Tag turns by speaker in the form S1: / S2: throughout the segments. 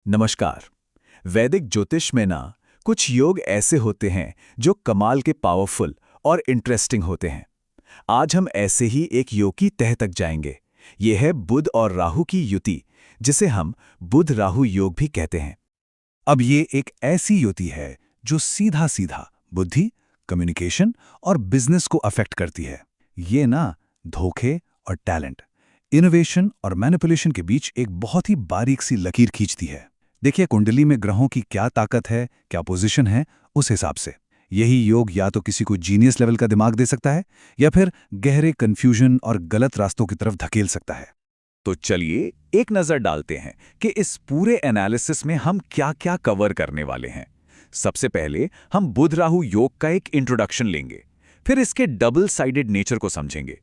S1: नमस्कार। वैदिक ज्योतिष में ना कुछ योग ऐसे होते हैं जो कमाल के पावरफुल और इंटरेस्टिंग होते हैं। आज हम ऐसे ही एक योग की तह तक जाएंगे। ये है बुध और राहु की युति, जिसे हम बुध राहु योग भी कहते हैं। अब ये एक ऐसी युति है जो सीधा सीधा बुद्धि, कम्युनिकेशन और बिजनेस को अफेक्ट करती है। ये ना धोखे और टैलेंट, इनोवेशन और मैनिपुलेशन के बीच एक बहुत ही बारीक सी लकीर खींचती है। देखिए कुंडली में ग्रहों की क्या ताकत है, क्या पोजीशन है, उस हिसाब से यही योग या तो किसी को जीनियस लेवल का दिमाग दे सकता है या फिर गहरे कंफ्यूजन और गलत रास्तों की तरफ धकेल सकता है। तो चलिए एक नजर डालते हैं कि इस पूरे एनालिसिस में हम क्या-क्या कवर करने वाले हैं। सबसे पहले हम बुध राहु योग का एक इंट्रोडक्शन लेंगे, फिर इसके डबल साइडेड नेचर को समझेंगे।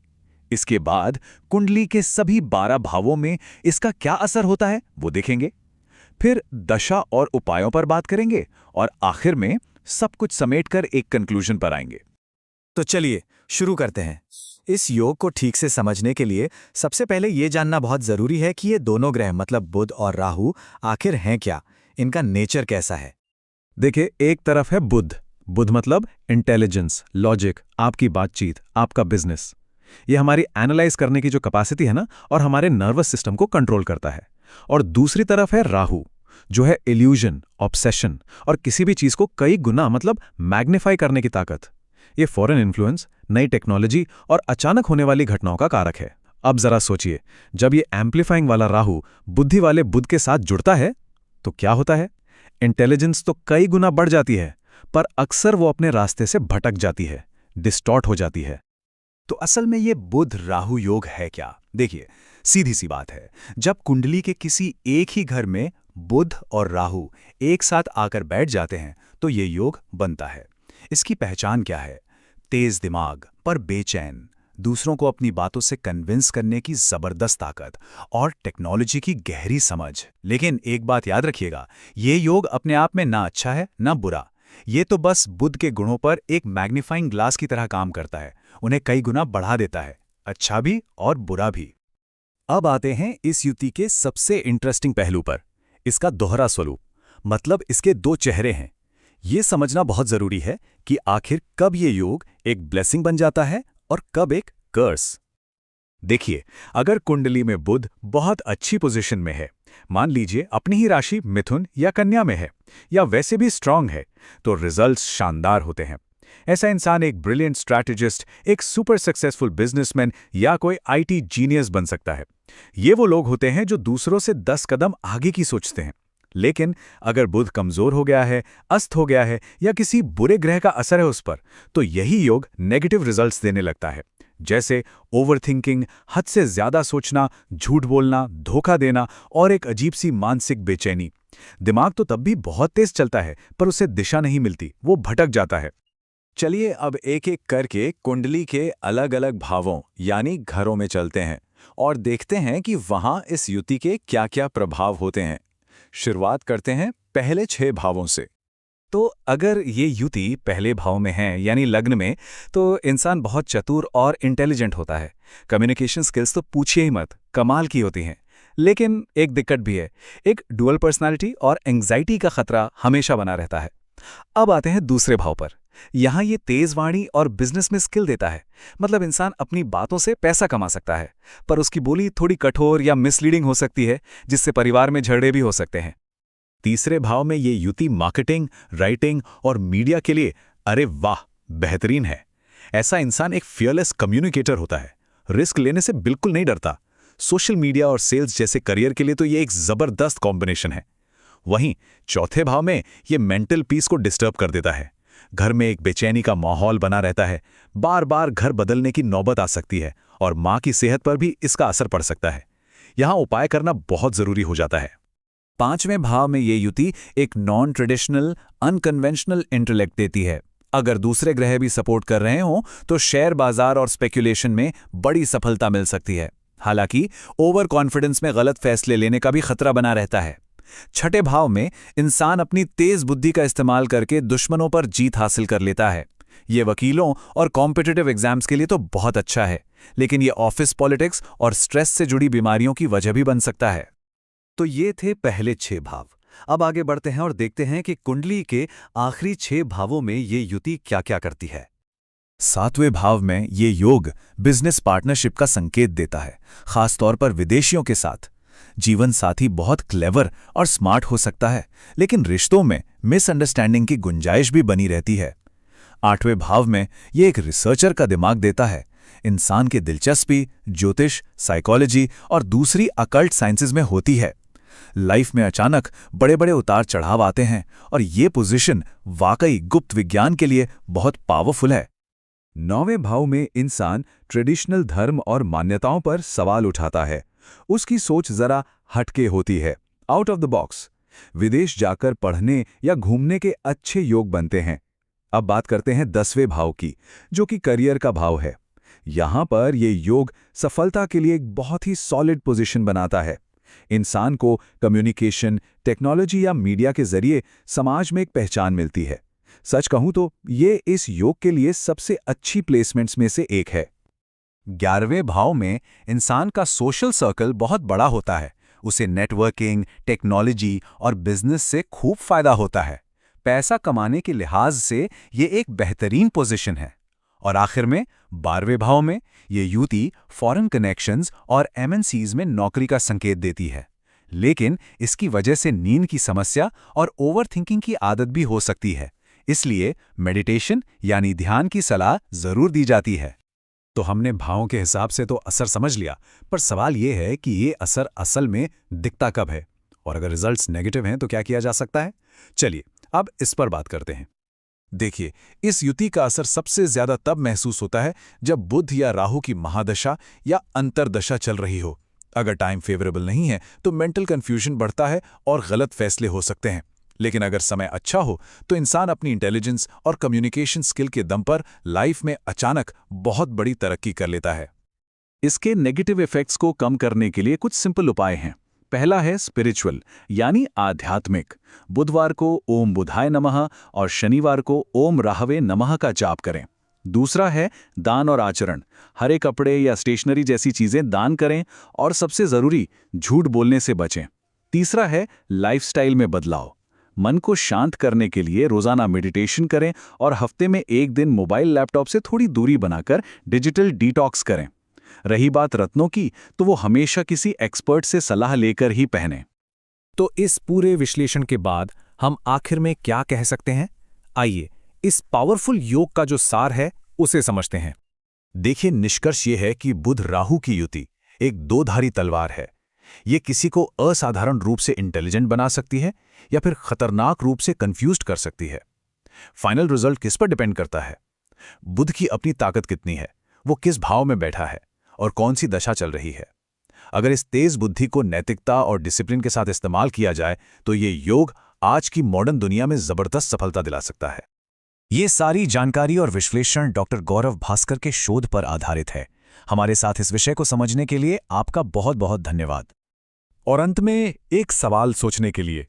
S1: इसके बाद कुंडली के सभी 12 भावों में इसका क्या असर होता है वो देखेंगे। फिर दशा और उपायों पर बात करेंगे और आखिर में सब कुछ समेटकर एक कंक्लूजन पर आएंगे।
S2: तो चलिए शुरू करते हैं। इस योग को ठीक से समझने के लिए सबसे पहले ये जानना बहुत जरूरी है कि ये दोनों ग्रह मतलब बुध और राहु आखिर हैं क्या, इनका नेचर कैसा है।
S1: देखिए एक तरफ है बुध। बुध मतलब इंटेलिजेंस, लॉजिक, आपकी बातचीत, आपका बिजनेस। ये हमारी एनालाइज करने की जो कैपेसिटी है ना, और हमारे नर्वस सिस्टम को कंट्रोल करता है। और दूसरी तरफ है राहु, जो है इल्यूजन, ऑब्सेशन और किसी भी चीज को कई गुना मतलब मैग्नीफाई करने की ताकत। ये फॉरेन इन्फ्लुएंस, नई टेक्नोलॉजी और अचानक होने वाली घटनाओं का कारक है। अब जरा सोचिए, जब ये एम्पलीफाइंग वाला राहु बुद्धि वाले बुध के साथ जुड़ता है तो क्या होता है? इंटेलिजेंस तो कई गुना बढ़ जाती है, पर अक्सर वो अपने रास्ते से भटक जाती है, डिस्टॉर्ट हो जाती है।
S2: तो असल में ये बुध राहु योग है क्या? देखिए सीधी सी बात है, जब कुंडली के किसी एक ही घर में बुध और राहु एक साथ आकर बैठ जाते हैं तो ये योग बनता है। इसकी पहचान क्या है? तेज दिमाग पर बेचैन, दूसरों को अपनी बातों से कन्विंस करने की जबरदस्त ताकत और टेक्नोलॉजी की गहरी समझ। लेकिन एक बात याद रखिएगा, ये योग अपने आप में ना अच्छा है ना बुरा। ये तो बस बुध के गुणों पर एक मैग्नीफाइंग ग्लास की तरह काम करता है, उन्हें कई गुना बढ़ा देता है, अच्छा भी और बुरा भी।
S1: अब आते हैं इस युति के सबसे इंटरेस्टिंग पहलू पर, इसका दोहरा स्वरूप, मतलब इसके दो चेहरे हैं। ये समझना बहुत जरूरी है कि आखिर कब ये योग एक ब्लेसिंग बन जाता है और कब एक कर्स। देखिए, अगर कुंडली में बुध बहुत अच्छी पोजीशन में है, मान लीजिए अपनी ही राशि मिथुन या कन्या में है, या वैसे भी स्ट्रांग है, तो रिजल्ट्स शानदार होते हैं। ऐसा इंसान एक ब्रिलियंट स्ट्रैटेजिस्ट, एक सुपर सक्सेसफुल बिजनेसमैन या कोई आईटी जीनियस बन सकता है। ये वो लोग होते हैं जो दूसरों से 10 कदम आगे की सोचते हैं। लेकिन अगर बुध कमजोर हो गया है, अस्त हो गया है या किसी बुरे ग्रह का असर है उस पर, तो यही योग नेगेटिव रिजल्ट्स देने लगता है। जैसे ओवरथिंकिंग, हद से ज्यादा सोचना, झूठ बोलना, धोखा देना और एक अजीब सी मानसिक बेचैनी। दिमाग तो तब भी बहुत तेज चलता है, पर उसे दिशा नहीं मिलती, वो भटक जाता है।
S2: चलिए अब एक एक करके कुंडली के अलग अलग भावों यानी घरों में चलते हैं और देखते हैं कि वहां इस युति के क्या-क्या प्रभाव होते हैं। शुरुआत करते हैं पहले 6 भावों से।
S1: तो अगर ये युति पहले भाव में है यानी लग्न में, तो इंसान बहुत चतुर और इंटेलिजेंट होता है। कम्युनिकेशन स्किल्स तो पूछिए ही मत, कमाल की होती हैं। लेकिन एक दिक्कत भी है, एक डुअल पर्सनालिटी और एंग्जाइटी का खतरा हमेशा बना रहता है। अब आते हैं दूसरे भाव पर। यहाँ ये तेज वाणी और बिजनेस में स्किल देता है, मतलब इंसान अपनी बातों से पैसा कमा सकता है, पर उसकी बोली थोड़ी कठोर या मिसलीडिंग हो सकती है, जिससे परिवार में झगड़े भी हो सकते हैं। तीसरे भाव में ये युति मार्केटिंग, राइटिंग और मीडिया के लिए अरे वाह बेहतरीन है। ऐसा इंसान एक फियरलेस कम्युनिकेटर होता है, रिस्क लेने से बिल्कुल नहीं डरता। सोशल मीडिया और सेल्स जैसे करियर के लिए तो ये एक जबरदस्त कॉम्बिनेशन है। वहीं चौथे भाव में ये मेंटल पीस को डिस्टर्ब कर देता है। घर में एक बेचैनी का माहौल बना रहता है, बार बार घर बदलने की नौबत आ सकती है और मां की सेहत पर भी इसका असर पड़ सकता है। यहां उपाय करना बहुत जरूरी हो जाता है। पांचवें भाव में ये युति एक नॉन ट्रेडिशनल, अनकन्वेंशनल इंटेलेक्ट देती है। अगर दूसरे ग्रह भी सपोर्ट कर रहे हों तो शेयर बाजार और स्पेक्यूलेशन में बड़ी सफलता मिल सकती है। हालांकि ओवर कॉन्फिडेंस में गलत फैसले लेने का भी खतरा बना रहता है। छठे भाव में इंसान अपनी तेज बुद्धि का इस्तेमाल करके दुश्मनों पर जीत हासिल कर लेता है। ये वकीलों और कॉम्पिटिटिव एग्जाम्स के लिए तो बहुत अच्छा है, लेकिन ये ऑफिस पॉलिटिक्स और स्ट्रेस से जुड़ी बीमारियों की वजह भी बन सकता है।
S2: तो ये थे पहले 6 भाव। अब आगे बढ़ते हैं और देखते हैं कि कुंडली के आखिरी 6 भावों में ये युति क्या-क्या करती है। 7वें भाव में ये योग बिजनेस पार्टनरशिप का संकेत देता है, खासतौर पर विदेशियों के साथ। जीवन साथी बहुत क्लेवर और स्मार्ट हो सकता है, लेकिन रिश्तों में मिसअंडरस्टैंडिंग की गुंजाइश भी बनी रहती है। 8वें भाव में ये एक रिसर्चर का दिमाग देता है। इंसान की दिलचस्पी ज्योतिष, साइकोलॉजी और दूसरी अकल्ट साइंसेज में होती है। लाइफ में अचानक बड़े-बड़े उतार चढ़ाव आते हैं और ये पोजीशन वाकई गुप्त विज्ञान के लिए बहुत पावरफुल है।
S1: 9वें भाव में इंसान ट्रेडिशनल धर्म और मान्यताओं पर सवाल उठाता है। उसकी सोच जरा हटके होती है, आउट ऑफ द बॉक्स। विदेश जाकर पढ़ने या घूमने के अच्छे योग बनते हैं। अब बात करते हैं 10वें भाव की, जो कि करियर का भाव है। यहां पर ये योग सफलता के लिए एक बहुत ही सॉलिड पोजीशन बनाता है। इंसान को कम्युनिकेशन, टेक्नोलॉजी या मीडिया के जरिए समाज में एक पहचान मिलती है। सच कहूं तो ये इस योग के लिए सबसे अच्छी प्लेसमेंट्स में से एक है।
S2: 11वें भाव में इंसान का सोशल सर्कल बहुत बड़ा होता है। उसे नेटवर्किंग, टेक्नोलॉजी और बिजनेस से खूब फायदा होता है। पैसा कमाने के लिहाज से ये एक बेहतरीन पोजीशन है। और आखिर में 12वें भाव में ये युति फॉरेन कनेक्शंस और एमएनसीज में नौकरी का संकेत देती है। लेकिन इसकी वजह से नींद की समस्या और ओवरथिंकिंग की आदत भी हो सकती है। इसलिए मेडिटेशन यानी ध्यान की सलाह जरूर दी जाती है। तो हमने भावों के हिसाब से तो असर समझ लिया, पर सवाल ये है कि ये असर असल में दिखता कब है, और अगर रिजल्ट्स नेगेटिव हैं तो क्या किया जा सकता है। चलिए अब इस पर बात करते हैं।
S1: देखिए, इस युति का असर सबसे ज्यादा तब महसूस होता है जब बुध या राहु की महादशा या अंतरदशा चल रही हो। अगर टाइम फेवरेबल नहीं है तो मेंटल कंफ्यूजन बढ़ता है और गलत फैसले हो सकते हैं। लेकिन अगर समय अच्छा हो तो इंसान अपनी इंटेलिजेंस और कम्युनिकेशन स्किल के दम पर लाइफ में अचानक बहुत बड़ी तरक्की कर लेता है। इसके नेगेटिव इफेक्ट्स को कम करने के लिए कुछ सिंपल उपाय हैं। पहला है स्पिरिचुअल यानी आध्यात्मिक। बुधवार को ओम बुधाय नमः और शनिवार को ओम राहवे नमः का जाप करें। दूसरा है दान और आचरण। हरे कपड़े या स्टेशनरी जैसी चीजें दान करें और सबसे जरूरी झूठ बोलने से बचें। तीसरा है लाइफस्टाइल में बदलाव। मन को शांत करने के लिए रोजाना मेडिटेशन करें और हफ्ते में एक दिन मोबाइल लैपटॉप से थोड़ी दूरी बनाकर डिजिटल डिटॉक्स करें। रही बात रत्नों की, तो वो हमेशा किसी एक्सपर्ट से सलाह लेकर ही पहनें।
S2: तो इस पूरे विश्लेषण के बाद हम आखिर में क्या कह सकते हैं? आइए इस पावरफुल योग का जो सार है उसे समझते हैं। देखिए, निष्कर्ष ये है कि बुध राहु की युति एक दोधारी तलवार है। ये किसी को असाधारण रूप से इंटेलिजेंट बना सकती है या फिर खतरनाक रूप से कंफ्यूज्ड कर सकती है। फाइनल रिजल्ट किस पर डिपेंड करता है? बुध की अपनी ताकत कितनी है, वो किस भाव में बैठा है और कौन सी दशा चल रही है। अगर इस तेज बुद्धि को नैतिकता और डिसिप्लिन के साथ इस्तेमाल किया जाए तो ये योग आज की मॉडर्न दुनिया में जबरदस्त सफलता दिला सकता है। ये सारी जानकारी और विश्लेषण डॉक्टर गौरव भास्कर के शोध पर आधारित है। हमारे साथ इस विषय को समझने के लिए आपका बहुत बहुत धन्यवाद।
S1: और अंत में एक सवाल सोचने के लिए,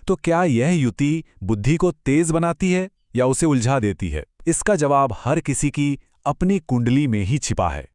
S1: तो क्या यह युति बुद्धि को तेज बनाती है या उसे उलझा देती है? इसका जवाब हर किसी की अपनी कुंडली में ही छिपा है।